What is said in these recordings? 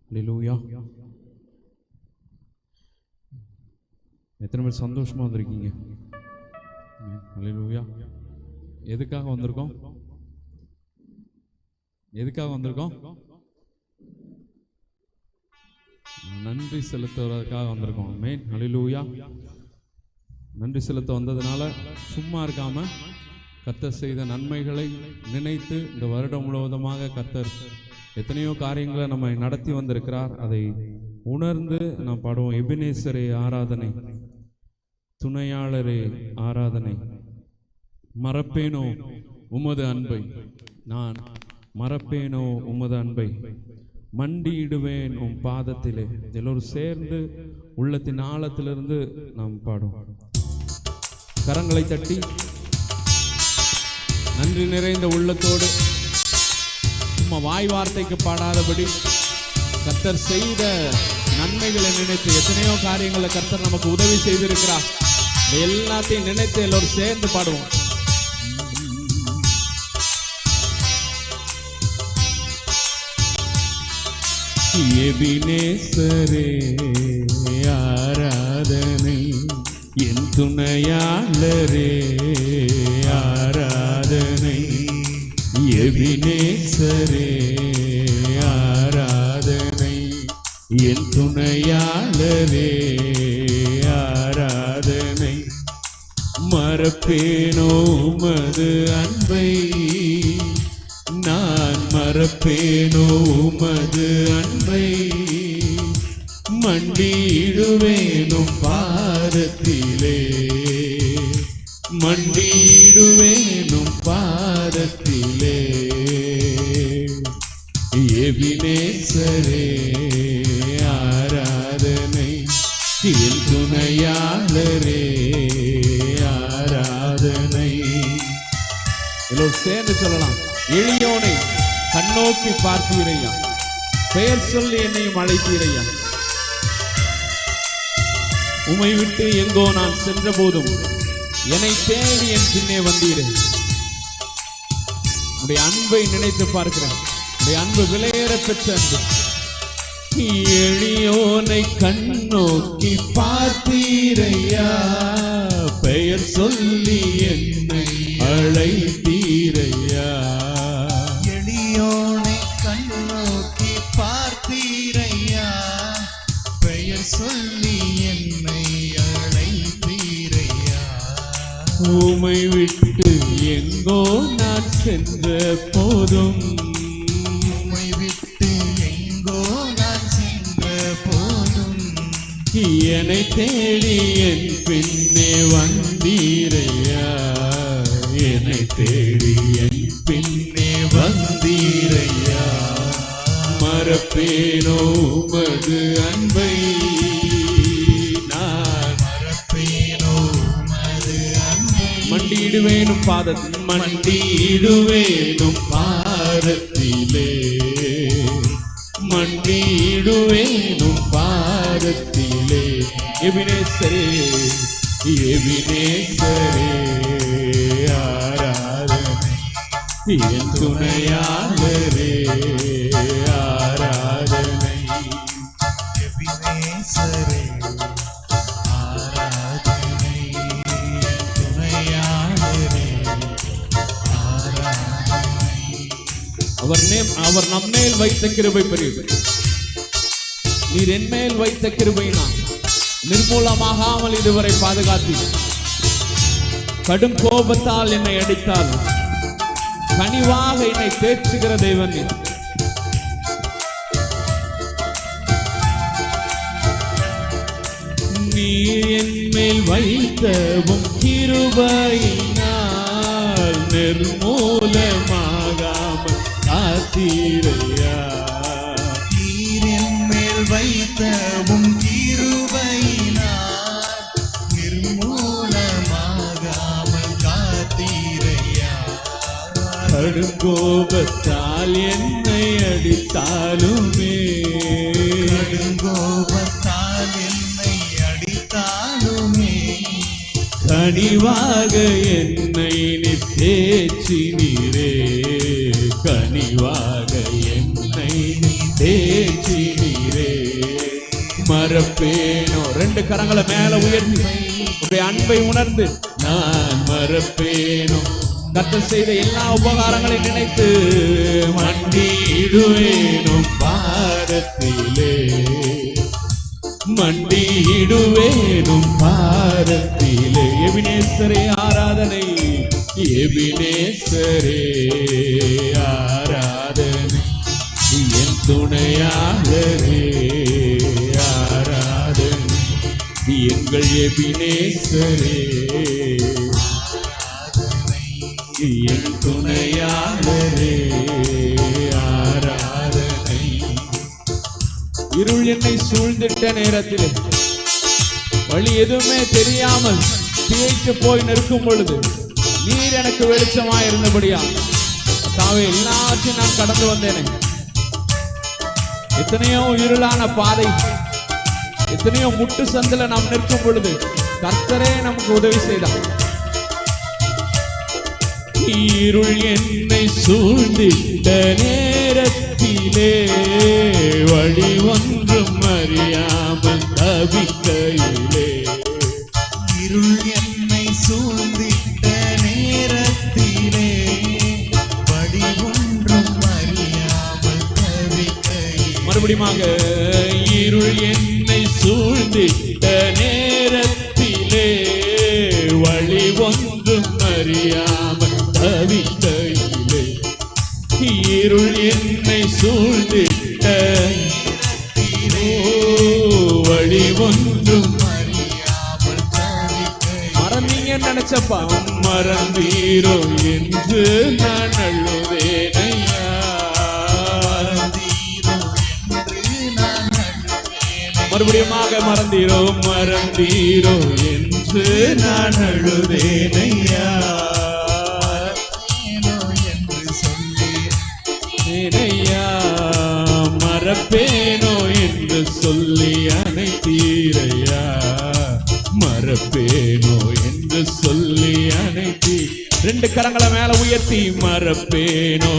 அல்லேலூயா. எத்தனை பேர் சந்தோஷமா வந்திருக்கீங்க? அல்லேலூயா. எதுக்காக வந்திருக்கோம்? எதுக்காக வந்திருக்கோம்? நன்றி செலுத்துவதற்காக வந்திருக்கோம். ஆமென். அல்லேலூயா. நன்றி செலுத்த வந்ததுனால சும்மா இருக்காம கர்த்தர் செய்த நன்மைகளை நினைத்து இந்த வருடம் முழுவதுமாக கர்த்தர் எத்தனையோ காரியங்களை நம்மை நடத்தி வந்திருக்கிறார். அதை உணர்ந்து நாம் பாடுவோம். எபினேசரே ஆராதனை, துணையாளரே ஆராதனை, மறப்பேனோ உமது அன்பை, நான் மறப்பேனோ உமது அன்பை, மண்டியிடுவேன் உம் பாதத்திலே. எல்லோரும் சேர்ந்து உள்ளத்தின் ஆழத்திலிருந்து நாம் பாடுவோம். கரங்களை தட்டி நன்றி நிறைந்த உள்ளத்தோடு சும்மா வாய் வார்த்தைக்கு பாடாதபடி கர்த்தர் செய்த நன்மைகளை நினைத்து எத்தனையோ காரியங்களை கர்த்தர் நமக்கு உதவி செய்திருக்கிறார். எல்லாத்தையும் நினைத்து எல்லோரும் சேர்ந்து பாடுவோம். எபினேசரே ஆராதனை, என் துணையாளரே ஆராதனை, எபினேசரே ஆராதனை, என் துணையாளரே ஆராதனை, மறப்பேனோ உமது அன்பை, நான் மறப்பேனோ உமது அன்பை, மண்டியிடுவேனும் பாதத்திலே, மண்டியிடுவேனும் பாதத்திலே. எபினேசரே ஆராதனை, என் துணையாளரே ஆராதனை. எல்லோரும் சேர்ந்து சொல்லலாம். எளியோனை கண்ணோக்கி பார்த்தீரையா, பெயர் சொல்லி என்னையும் அழைத்தீரையா, உம்மை விட்டு எங்கோ நான் சென்ற போதும் என்னை தேடி என் பின்னே வந்தீரே. உடைய அன்பை நினைத்து பார்க்கிறேன். உடைய அன்பு விலையேற பெற்ற அன்பு. எளியோனை கண்ணோக்கி பார்த்தீரையா, பெயர் சொல்லி என்னை அழைத்தீரையா. எளியோனை கண்ணோக்கி பார்த்தீரையா, பெயர் சொல்லி என்னை அழைத்தீரையா. உம்மை விட்டு எங்கோ நான் சென்ற போதும், உம்மை விட்டு எங்கோ நான் சென்ற போதும், என்னை தேடி என் பின்னே வந்தீரையா, என்னை தேடி என் பின்னே வந்தீரையா. மறப்பேனோ உமது அன்பை, நான் மறப்பேனோ உமது அன்பை, மண்டியிடுவேனும் பாதத்தில், மண்டியிடுவேனும் பாதத்திலே, மண்டியிடுவேனும் பாதத்திலே. எபினேசரே எபினேசரே ஆராதனை, என் துணையாளரே ஆராதனை. எபினேசரே ஆராதனை, துணையாளரே ஆராதனை. அவர் நம்மேல் வைத்த கிருபை பெரியது. நீர் என் மேல் வைத்த கிருபையினால் நிர்மூலமாகாமல் இதுவரை பாதுகாத்தீர். கடும் கோபத்தால் என்னை அடித்தால் கனிவாக என்னை தேற்றுகிற தேவன் நீர். நீர் என் மேல் வைத்தவும் கிருபையினால் நிர்மூலமாகாமல் காத்தீரையா. நீர் என் மேல் வைத்தவும் கிருபையினால் நிர்மூலமாகாமல் காத்தீரையா. கடுங்கோபத்தால் என்னை அடித்தாலுமே, கடுங்கோபத்தால் என்னை அடித்தாலுமே, கனிவாக என்னை நீர் தேற்றினீரே, கனிவாக என்னை நீர் தேற்றினீரே. மறப்பேனோ. ரெண்டு கரங்களை மேல உயர்த்தி உடைய அன்பை உணர்ந்து நான் மறப்பேனோ. கர்த்தர் செய்த எல்லா உபகாரங்களையும் நினைத்து மண்டியிடுவேனும் பாதத்திலே, மண்டியிடுவேனும் பாதத்திலே. எபினேசரே ஆராதனை, எபினேசரே ஆராதனை, என் துணையாளரே ஆராதனை, எங்கள் எபினேசரே என் துணையாளரே ஆராதனை. இருள் என்னை சூழ்ந்திட்ட நேரத்தில் வழி எதுவுமே தெரியாமல் திகைத்து போய் நிற்கும் பொழுது நீர் எனக்கு வெளிச்சமாய் இருந்தபடியா தாவே எல்லாத்தையும் நான் கடந்து வந்தேனே. எத்தனையோ இருளான பாதை, எத்தனையோ முட்டு சந்தில நாம் நிற்கும் பொழுது கர்த்தரே நமக்கு உதவி செய்தார். இருள் என்னை சூழ்ந்திட்ட நேரத்திலே வழி ஒன்றும் அறியாமல் தவிக்கையிலே, இருள் என்னை சூழ்ந்திட்ட நேரத்திலே வழி ஒன்றும் அறியாமல் தவிக்கையிலே. மறுபடியுமாக இருள் என்னை சூழ்ந்திட்ட நேரத்திலே வழி ஒன்றும் அறியாமல் தவிக்கையிலே, இருள் என்னை சூழ்ந்திட்ட வழி ஒன்றும் அறியாமல் தவிக்கையிலே. மறந்தீங்க நினைச்சப்பா மறந்தீரோ என்று நான் அழுவேனையா. மறுபடியுமாக மறந்தீரோ, மறந்தீரோ என்று நான் அழுவேனையா. என்று சொல்லேனையா, மறப்பேனோ என்று சொல்லி அனைத்தீரையா. மறப்பேனோ என்று சொல்லி அனைத்தி. ரெண்டு கரங்களை மேல உயர்த்தி மறப்பேனோ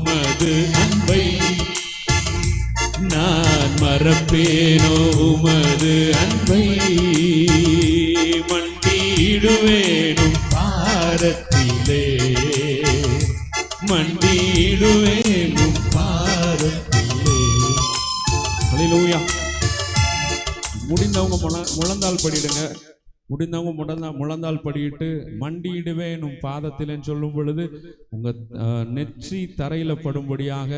மது அன்பை, நான் மறப்பேனோ மது அன்பை. மண்டியிடுவேனும் பாதத்திலே, மண்டியிடுவேனும் பாதத்திலே. ஹல்லேலூயா. முடிந்தவங்க முழந்தால் படிடுங்க. முடிந்தவங்க முழந்தால் படியிட்டு மண்டியிடுவேனும் பாதத்திலேன்னு சொல்லும் பொழுது உங்க நெற்றி தரையில படும்படியாக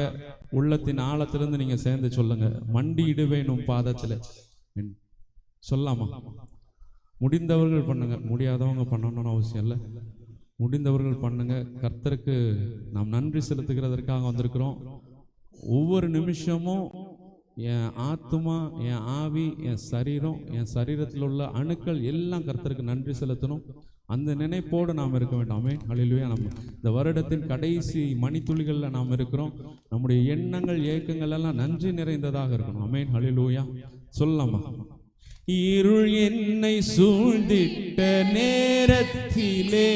உள்ளத்தின் ஆழத்திலிருந்து நீங்க சேர்ந்து சொல்லுங்க, மண்டியிடுவேனும் பாதத்தில் சொல்லாமா? முடிந்தவர்கள் பண்ணுங்க, முடியாதவங்க பண்ணணும்னு அவசியம் இல்லை. முடிந்தவர்கள் பண்ணுங்க. கர்த்தருக்கு நாம் நன்றி செலுத்துகிறதற்காக வந்திருக்கிறோம். ஒவ்வொரு நிமிஷமும் என் ஆத்துமா, என் ஆவி, என் சரீரம், என் சரீரத்தில் உள்ள அணுக்கள் எல்லாம் கர்த்தருக்கு நன்றி செலுத்தணும். அந்த நினைப்போடு நாம் இருக்க வேண்டும். ஆமென். ஹல்லேலூயா. நம்ம இந்த வருடத்தின் கடைசி மணித்துளிகளில் நாம் இருக்கிறோம். நம்முடைய எண்ணங்கள், ஏக்கங்கள் எல்லாம் நன்றி நிறைந்ததாக இருக்கணும். ஆமென். ஹல்லேலூயா. சொல்லலாமா? இருள் என்னை சூழ்ந்திட்ட நேரத்திலே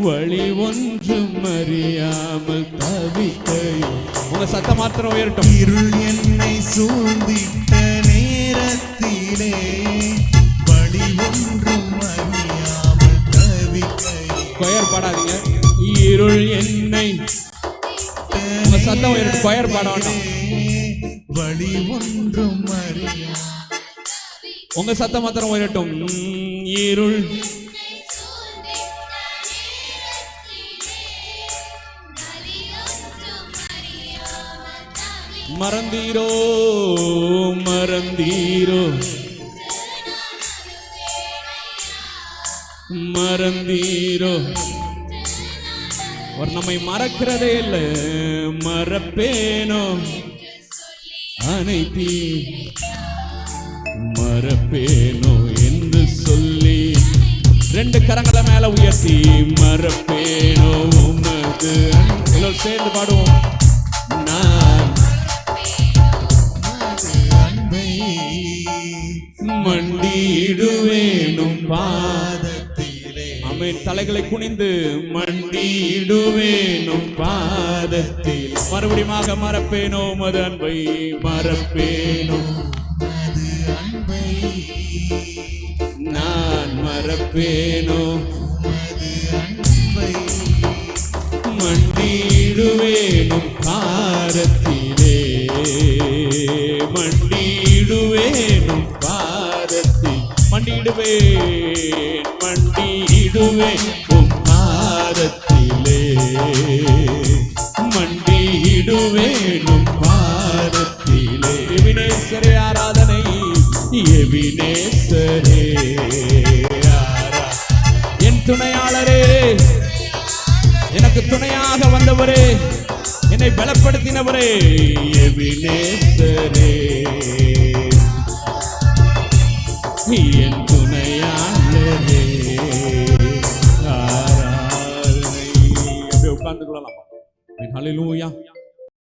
வழி ஒன்றும் அறியாமல் தவிக்கையில். உங்க சத்தம் மாத்திரம் உயரட்டும். இருள் என்னை சூழ்ந்திட்ட நேரத்திலே வழி ஒன்றும் அறியாமல் தவிக்கையில். கொயர் பாடாதீங்க. இருள் என்னை, உங்க சத்தம் உயரட்டும். கொயர் பாட வேண்டாம். வழி ஒன்றும் அறியாமல். உங்க சத்தம் மாத்திரம் உயரட்டும். இருள் மறந்தீரோ, மறந்தீரோ, மறந்தீரோ. அவர் நம்மை மறக்கிறதே இல்லை. மறப்பேனோ அனைத்தி, மறப்பேனோ என்று சொல்லி ரெண்டு கரங்களை மேல உயர்த்தி மறப்பேனோ உமது. எல்லோரும் சேர்ந்து பாடுவோம். நான் அன்பை மண்டியிடுவேனும் பாதத்திலே. ஆமென். தலைகளை குனிந்து மண்டியிடுவேனும் பாதத்தில். மறுபடியும் மறப்பேனோ உமது அன்பை, மறப்பேனோ அது நான் மறப்பேனோ உமது அன்பை மண்டிடுவேனும் பாதத்திலே, மண்டிடுவேனும் பாதத்தில், மண்டிடுவேன் உம் பாதத்திலே, மண்டிடுவேனும் பாதத்திலே. எபினேசரே ஆராதனை, எபினேசரே என் துணையாளரே, எனக்கு துணையாக வந்தவரே, என்னை பலப்படுத்தினவரே, எபினேசரே என் துணையாளரே ஆராதனை. அப்படியே உட்கார்ந்து கொள்ளலாம். ஹல்லேலூயா.